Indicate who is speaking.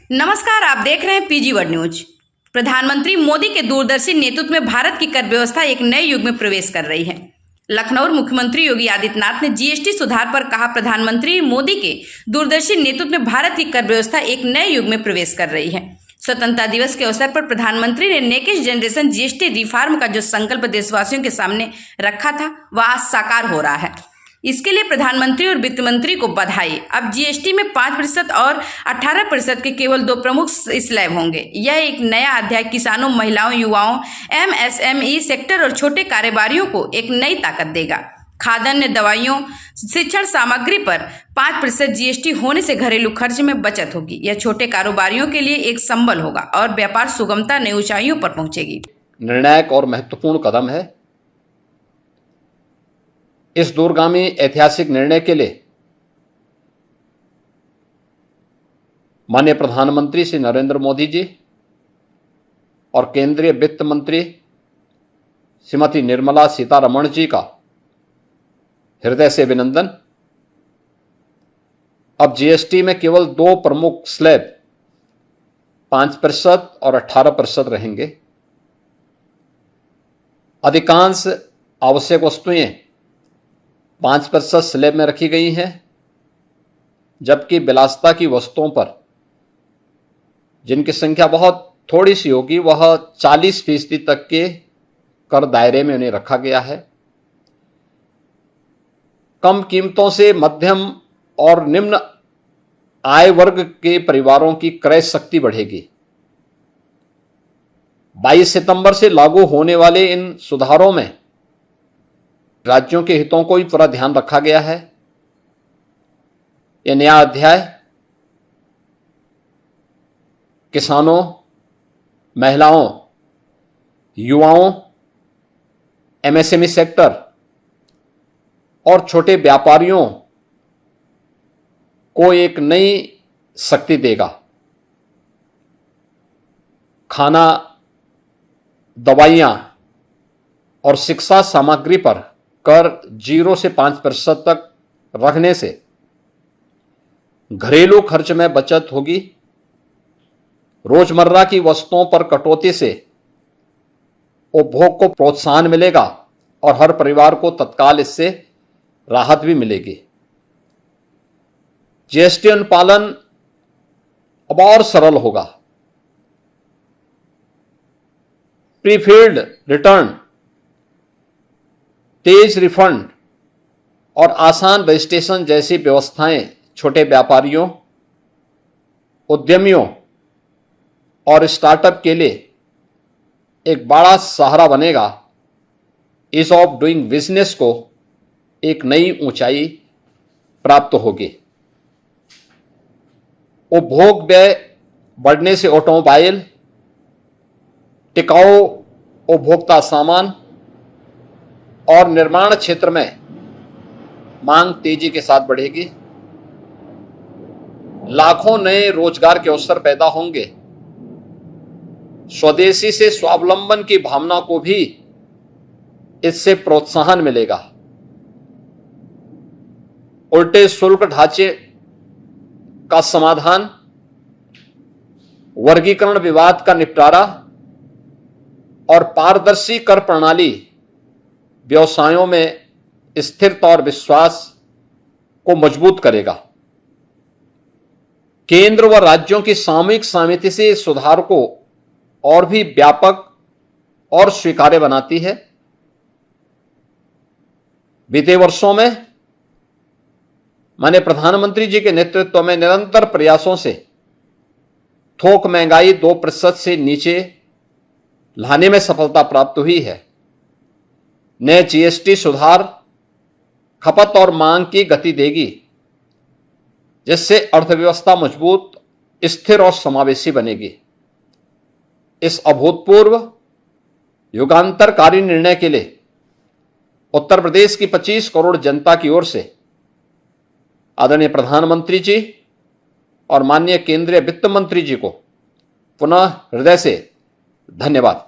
Speaker 1: नमस्कार, आप देख रहे हैं पीजी वर्ल्ड न्यूज। प्रधानमंत्री मोदी के दूरदर्शी नेतृत्व में भारत की कर व्यवस्था एक नए युग में प्रवेश कर रही है। लखनऊ मुख्यमंत्री योगी आदित्यनाथ ने जीएसटी सुधार पर कहा, प्रधानमंत्री मोदी के दूरदर्शी नेतृत्व में भारत की कर व्यवस्था एक नए युग में प्रवेश कर रही है। स्वतंत्रता दिवस के अवसर पर प्रधानमंत्री ने नेक्स्ट जनरेशन जीएसटी रिफॉर्म का जो संकल्प देशवासियों के सामने रखा था, वह आज साकार हो रहा है। इसके लिए प्रधानमंत्री और वित्त मंत्री को बधाई। अब जीएसटी में 5% और 18% के केवल 2 प्रमुख स्लैब होंगे। यह एक नया अध्याय किसानों, महिलाओं, युवाओं, एमएसएमई सेक्टर और छोटे कारोबारियों को एक नई ताकत देगा। खाद्यान्न, दवाइयों, शिक्षण सामग्री पर 5% जीएसटी होने से घरेलू खर्च में बचत होगी। यह छोटे कारोबारियों के लिए एक संबल होगा और व्यापार सुगमता नई ऊंचाइयों पर पहुंचेगी।
Speaker 2: निर्णायक और महत्वपूर्ण कदम है। इस दूरगामी ऐतिहासिक निर्णय के लिए माननीय प्रधानमंत्री श्री नरेंद्र मोदी जी और केंद्रीय वित्त मंत्री श्रीमती निर्मला सीतारमण जी का हृदय से अभिनंदन। अब जीएसटी में केवल 2 प्रमुख स्लैब 5% और 18% रहेंगे। अधिकांश आवश्यक वस्तुएं 5% स्लैब में रखी गई हैं, जबकि विलासिता की वस्तुओं पर, जिनकी संख्या बहुत थोड़ी सी होगी, वह 40% तक के कर दायरे में उन्हें रखा गया है। कम कीमतों से मध्यम और निम्न आय वर्ग के परिवारों की क्रय शक्ति बढ़ेगी। 22 सितंबर से लागू होने वाले इन सुधारों में राज्यों के हितों को भी पूरा ध्यान रखा गया है। यह नया अध्याय किसानों, महिलाओं, युवाओं, एमएसएमई सेक्टर और छोटे व्यापारियों को एक नई शक्ति देगा। खाना, दवाइयां और शिक्षा सामग्री पर कर 0 से 5% तक रखने से घरेलू खर्च में बचत होगी। रोजमर्रा की वस्तुओं पर कटौती से उपभोग को प्रोत्साहन मिलेगा और हर परिवार को तत्काल इससे राहत भी मिलेगी। जीएसटी अनुपालन अब और सरल होगा। प्रीफिल्ड रिटर्न, तेज रिफंड और आसान रजिस्ट्रेशन जैसी व्यवस्थाएं छोटे व्यापारियों, उद्यमियों और स्टार्टअप के लिए एक बड़ा सहारा बनेगा। ईज ऑफ डूइंग बिजनेस को एक नई ऊंचाई प्राप्त होगी। उपभोग व्यय बढ़ने से ऑटोमोबाइल, टिकाऊ उपभोक्ता सामान और निर्माण क्षेत्र में मांग तेजी के साथ बढ़ेगी। लाखों नए रोजगार के अवसर पैदा होंगे। स्वदेशी से स्वावलंबन की भावना को भी इससे प्रोत्साहन मिलेगा। उल्टे शुल्क ढांचे का समाधान, वर्गीकरण विवाद का निपटारा और पारदर्शी कर प्रणाली व्यवसायों में स्थिरता और विश्वास को मजबूत करेगा। केंद्र व राज्यों की सामूहिक सहमति से इस सुधार को और भी व्यापक और स्वीकार्य बनाती है। बीते वर्षों में माननीय प्रधानमंत्री जी के नेतृत्व में निरंतर प्रयासों से थोक महंगाई 2% से नीचे लाने में सफलता प्राप्त हुई है। नए जीएसटी सुधार खपत और मांग की गति देगी, जिससे अर्थव्यवस्था मजबूत, स्थिर और समावेशी बनेगी। इस अभूतपूर्व युगांतरकारी निर्णय के लिए उत्तर प्रदेश की 25 करोड़ जनता की ओर से आदरणीय प्रधानमंत्री जी और माननीय केंद्रीय वित्त मंत्री जी को पुनः हृदय से धन्यवाद।